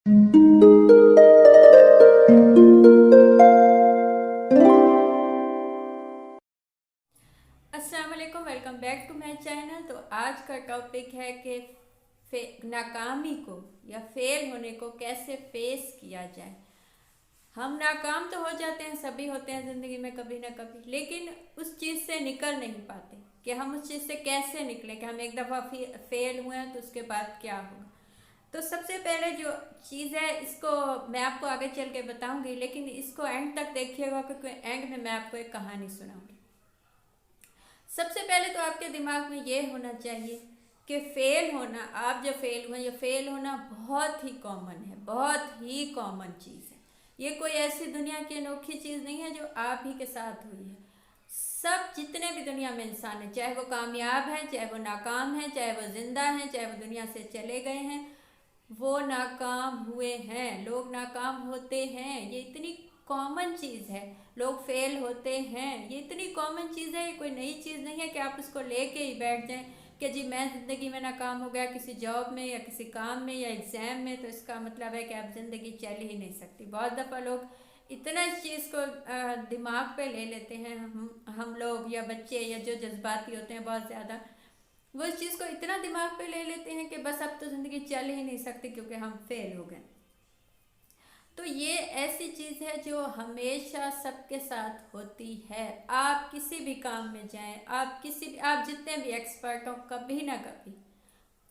अस्सलाम वालेकुम, welcome back to my channel. तो आज का टॉपिक है कि नाकामी को या फेल होने को कैसे फेस किया जाए। हम नाकाम तो हो जाते हैं, सभी होते हैं ज़िंदगी में कभी ना कभी, लेकिन उस चीज़ से निकल नहीं पाते कि हम उस चीज़ से कैसे निकलें, कि हम एक दफ़ा फेल हुए हैं तो उसके बाद क्या होगा। तो सबसे पहले जो चीज़ है, इसको मैं आपको आगे चल के बताऊंगी, लेकिन इसको एंड तक देखिएगा क्योंकि एंड में मैं आपको एक कहानी सुनाऊंगी। सबसे पहले तो आपके दिमाग में ये होना चाहिए कि फेल होना, आप जब फेल हुए, ये फेल होना बहुत ही कॉमन है, बहुत ही कॉमन चीज़ है। ये कोई ऐसी दुनिया की अनोखी चीज़ नहीं है जो आप ही के साथ हुई है। सब जितने भी दुनिया में इंसान हैं, चाहे वो कामयाब हैं, चाहे वो नाकाम हैं, चाहे वो जिंदा हैं, चाहे वो दुनिया से चले गए हैं, वो नाकाम हुए हैं। लोग नाकाम होते हैं, ये इतनी कॉमन चीज़ है। लोग फेल होते हैं, ये इतनी कॉमन चीज़ है, ये कोई नई चीज़ नहीं है कि आप उसको लेके ही बैठ जाएं कि जी मैं ज़िंदगी में नाकाम हो गया किसी जॉब में या किसी काम में या एग्ज़ाम में, तो इसका मतलब है कि अब ज़िंदगी चल ही नहीं सकती। बहुत दफ़ा लोग इतना इस चीज़ को दिमाग पे ले लेते हैं, हम लोग या बच्चे या जो जज्बाती होते हैं बहुत ज़्यादा, वो इस चीज़ को इतना दिमाग पे ले लेते हैं कि बस अब तो ज़िंदगी चल ही नहीं सकती क्योंकि हम फेल हो गए। तो ये ऐसी चीज़ है जो हमेशा सबके साथ होती है। आप किसी भी काम में जाएं, आप जितने भी एक्सपर्ट हो, कभी ना कभी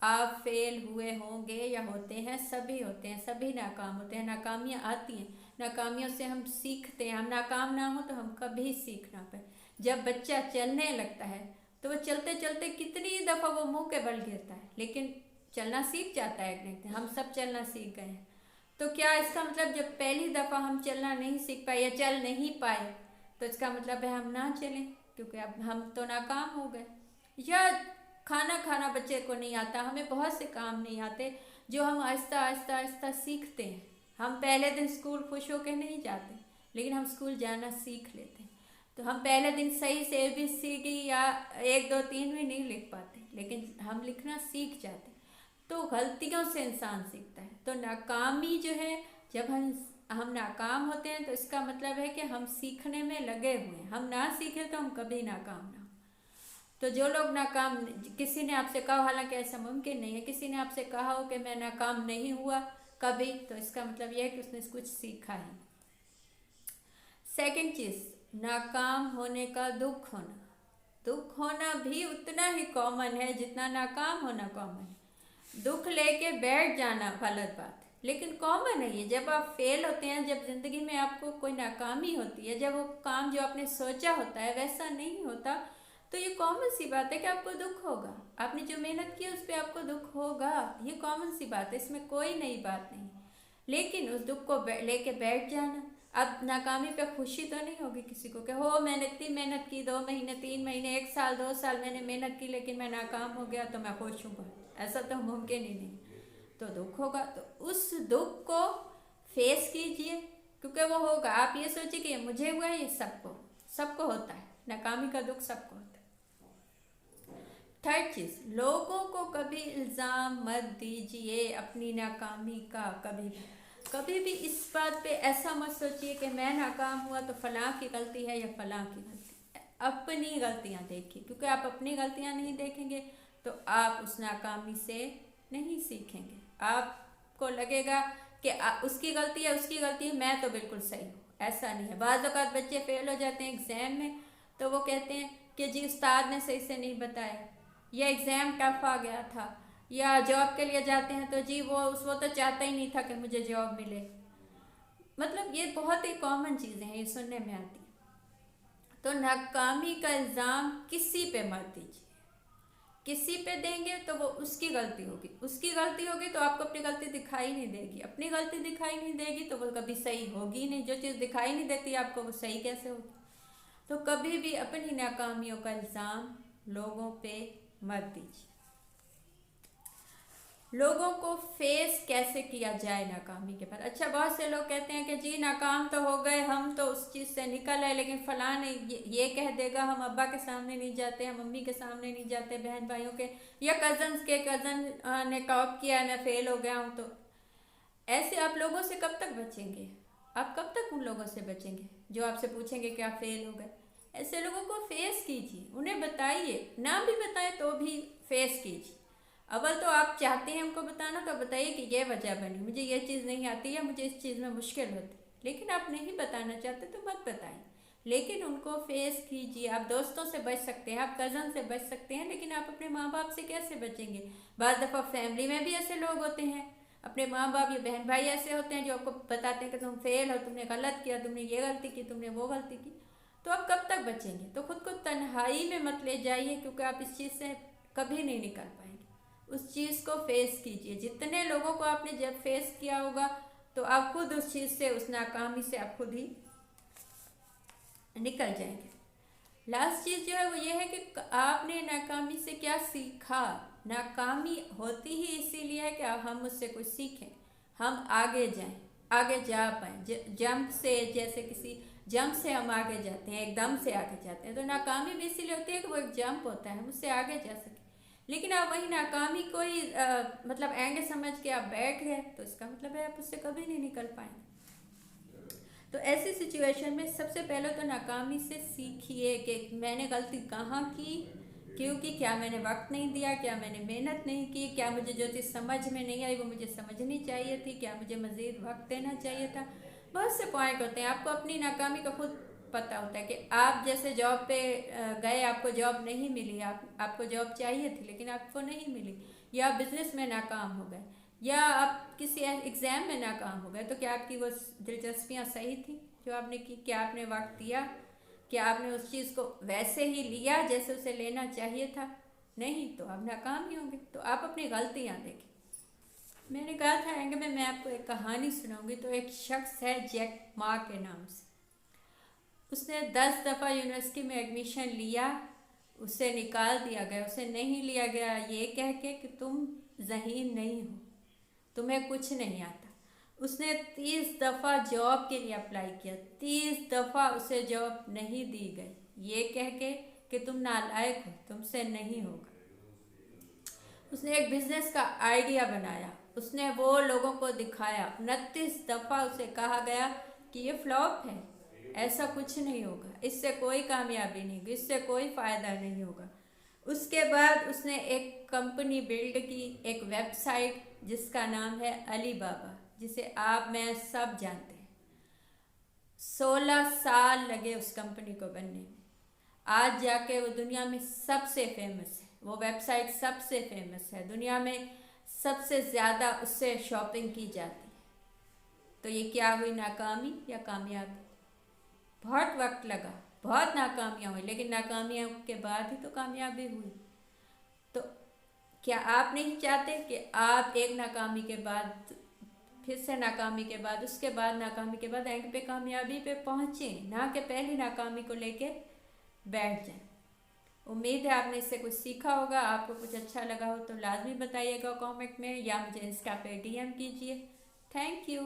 आप फेल हुए होंगे या होते हैं, सभी होते हैं, सभी नाकाम होते हैं। नाकामियाँ आती हैं, नाकामियों से हम सीखते हैं। हम नाकाम ना हो तो हम कभी सीख ना पाए। जब बच्चा चलने लगता है तो वो चलते चलते कितनी दफ़ा वो मुंह के बल गिरता है, लेकिन चलना सीख जाता है एक दिन। हम सब चलना सीख गए हैं। तो क्या इसका मतलब जब पहली दफ़ा हम चलना नहीं सीख पाए या चल नहीं पाए तो इसका मतलब है हम ना चलें क्योंकि अब हम तो नाकाम हो गए। या खाना खाना बच्चे को नहीं आता, हमें बहुत से काम नहीं आते जो हम आहिस्ता आहिस्ता आहिस्ता सीखते हैं। हम पहले दिन स्कूल खुश होकर नहीं जाते, लेकिन हम स्कूल जाना सीख लेते हैं। तो हम पहले दिन सही से ABCD या 1 2 3 भी नहीं लिख पाते, लेकिन हम लिखना सीख जाते हैं। तो गलतियों से इंसान सीखता है। तो नाकामी जो है, जब हम नाकाम होते हैं तो इसका मतलब है कि हम सीखने में लगे हुए हैं। हम ना सीखे तो हम कभी नाकाम ना हो। तो जो लोग नाकाम, किसी ने आपसे कहा, हालांकि ऐसा मुमकिन नहीं है, किसी ने आपसे कहा हो कि मैं नाकाम नहीं हुआ कभी, तो इसका मतलब यह है कि उसने कुछ सीखा है। सेकंड चीज़, नाकाम होने का दुख होना। दुख होना भी उतना ही कॉमन है जितना नाकाम होना कॉमन है। दुख लेके बैठ जाना गलत बात है, लेकिन कॉमन है ये। जब आप फेल होते हैं, जब ज़िंदगी में आपको कोई नाकामी होती है, जब वो काम जो आपने सोचा होता है वैसा नहीं होता, तो ये कॉमन सी बात है कि आपको दुख होगा। आपने जो मेहनत की उस पर आपको दुख होगा, ये कॉमन सी बात है, इसमें कोई नई बात नहीं। लेकिन उस दुख को लेके बैठ जाना, अब नाकामी पे खुशी तो नहीं होगी किसी को कि हो मैंने इतनी मेहनत की, 2 महीने 3 महीने 1 साल 2 साल मैंने मेहनत की, लेकिन मैं नाकाम हो गया तो मैं खुश हूँ। ऐसा तो मुमकिन ही नहीं। तो दुख होगा, तो उस दुख को फेस कीजिए क्योंकि वो होगा। आप ये सोचिए कि ये मुझे हुआ है, ये सबको सबको होता है, नाकामी का दुख सबको होता है। थर्ड चीज़, लोगों को कभी इल्ज़ाम मत दीजिए अपनी नाकामी का। कभी भी इस बात पे ऐसा मत सोचिए कि मैं नाकाम हुआ तो फलां की गलती है या फलां की गलती है। अपनी गलतियां देखिए, क्योंकि आप अपनी गलतियां नहीं देखेंगे तो आप उस नाकामी से नहीं सीखेंगे। आपको लगेगा कि उसकी गलती है, मैं तो बिल्कुल सही हूँ। ऐसा नहीं है। बाज़ औक़ात बच्चे फेल हो जाते हैं एग्ज़ाम में, तो वो कहते हैं कि जी उस्ताद ने सही से नहीं बताया, या एग्ज़ाम टफ आ गया था, या जॉब के लिए जाते हैं तो जी वो तो चाहता ही नहीं था कि मुझे जॉब मिले। मतलब ये बहुत ही कॉमन चीज़ें हैं, ये सुनने में आती हैं। तो नाकामी का इल्ज़ाम किसी पे मत दीजिए। किसी पे देंगे तो वो उसकी गलती होगी, उसकी गलती होगी तो आपको अपनी गलती दिखाई नहीं देगी, अपनी गलती दिखाई नहीं देगी तो वो कभी सही होगी ही नहीं। जो चीज़ दिखाई नहीं देती आपको, वो सही कैसे होगी। तो कभी भी अपनी नाकामियों का इल्ज़ाम लोगों पे मत दीजिए। लोगों को फेस कैसे किया जाए नाकामी के बाद। अच्छा, बहुत से लोग कहते हैं कि जी नाकाम तो हो गए, हम तो उस चीज़ से निकल आए, लेकिन फलां ने ये कह देगा, हम अब्बा के सामने नहीं जाते, हम मम्मी के सामने नहीं जाते, बहन भाइयों के या कज़न्स के, कज़न ने टॉप किया है, मैं फेल हो गया हूँ। तो ऐसे आप लोगों से कब तक बचेंगे? आप कब तक उन लोगों से बचेंगे जो आपसे पूछेंगे कि आप फेल हो गए? ऐसे लोगों को फेस कीजिए, उन्हें बताइए, ना भी बताए तो भी फेस कीजिए। अव्वल तो आप चाहते हैं उनको बताना तो बताइए कि ये वजह बनी, मुझे ये चीज़ नहीं आती है, मुझे इस चीज़ में मुश्किल होती। लेकिन आप नहीं बताना चाहते तो मत बताएं, लेकिन उनको फेस कीजिए। आप दोस्तों से बच सकते हैं, आप कज़न से बच सकते हैं, लेकिन आप अपने माँ बाप से कैसे बचेंगे? बाज़ दफ़ा फैमिली में भी ऐसे लोग होते हैं, अपने माँ बाप या बहन भाई ऐसे होते हैं जो आपको बताते हैं कि तुम फेल हो, तुमने गलत किया, तुमने ये गलती की, तुमने वो गलती की। तो आप कब तक बचेंगे? तो खुद को तन्हाई में मत ले जाइए, क्योंकि आप इस चीज़ से कभी नहीं निकल पाएंगे। उस चीज़ को फेस कीजिए। जितने लोगों को आपने जब फेस किया होगा तो आप खुद उस चीज़ से, उस नाकामी से आप खुद ही निकल जाएंगे। लास्ट चीज़ जो है वो ये है कि आपने नाकामी से क्या सीखा। नाकामी होती ही इसीलिए है कि हम उससे कुछ सीखें, हम आगे जाएं, आगे जा पाएँ। जंप से, जैसे किसी जंप से हम आगे जाते हैं, एकदम से आगे जाते हैं, तो नाकामी भी इसीलिए होती है कि वो एक जंप होता है, हम उससे आगे जा सकें। लेकिन आप वही नाकामी को ही मतलब एंड समझ के आप बैठ गए तो इसका मतलब है आप उससे कभी नहीं निकल पाएंगे। तो ऐसी सिचुएशन में सबसे पहले तो नाकामी से सीखिए कि मैंने गलती कहाँ की, क्योंकि क्या मैंने वक्त नहीं दिया, क्या मैंने मेहनत नहीं की, क्या मुझे जो चीज़ समझ में नहीं आई वो मुझे समझनी चाहिए थी, क्या मुझे मज़ीद वक्त देना चाहिए था। बहुत से पॉइंट होते हैं, आपको अपनी नाकामी का खुद पता होता है कि आप जैसे जॉब पे गए, आपको जॉब नहीं मिली, आपको जॉब चाहिए थी लेकिन आपको नहीं मिली, या बिजनेस में नाकाम हो गए, या आप किसी एग्ज़ाम में नाकाम हो गए, तो क्या आपकी वो दिलचस्पियाँ सही थी जो आपने की? क्या आपने वक्त दिया? क्या आपने उस चीज़ को वैसे ही लिया जैसे उसे लेना चाहिए था? नहीं, तो आप नाकाम ही होंगे। तो आप अपनी गलतियाँ देखें। मैंने कहा था एंड में मैं आपको एक कहानी सुनाऊंगी। तो एक शख्स है जैक मा के नाम से, उसने 10 दफ़ा यूनिवर्सिटी में एडमिशन लिया, उसे निकाल दिया गया, उसे नहीं लिया गया ये कह के कि तुम ज़हीन नहीं हो, तुम्हें कुछ नहीं आता। उसने 30 दफ़ा जॉब के लिए अप्लाई किया, 30 दफ़ा उसे जॉब नहीं दी गई ये कह के कि तुम नालायक हो, तुमसे नहीं होगा। उसने एक बिजनेस का आइडिया बनाया, उसने वो लोगों को दिखाया, 29 दफ़ा उसे कहा गया कि ये फ्लॉप है, ऐसा कुछ नहीं होगा, इससे कोई कामयाबी नहीं होगी, इससे कोई फ़ायदा नहीं होगा। उसके बाद उसने एक कंपनी बिल्ड की, एक वेबसाइट जिसका नाम है अली बाबा, जिसे आप मैं सब जानते हैं। 16 साल लगे उस कंपनी को बनने में। आज जाके वो दुनिया में सबसे फेमस है, वो वेबसाइट सबसे फेमस है, दुनिया में सबसे ज़्यादा उससे शॉपिंग की जाती है। तो ये क्या हुई, नाकामी या कामयाबी? बहुत वक्त लगा, बहुत नाकामियाँ हुई, लेकिन नाकामियों के बाद ही तो कामयाबी हुई। तो क्या आप नहीं चाहते कि आप एक नाकामी के बाद, फिर से नाकामी के बाद, उसके बाद नाकामी के बाद एंड पे कामयाबी पे पहुँचें, ना कि पहली नाकामी को लेके बैठ जाएं। उम्मीद है आपने इससे कुछ सीखा होगा। आपको कुछ अच्छा लगा हो तो लाजमी बताइएगा कमेंट में, या मुझे इंस्टा पे DM कीजिए। Thank you.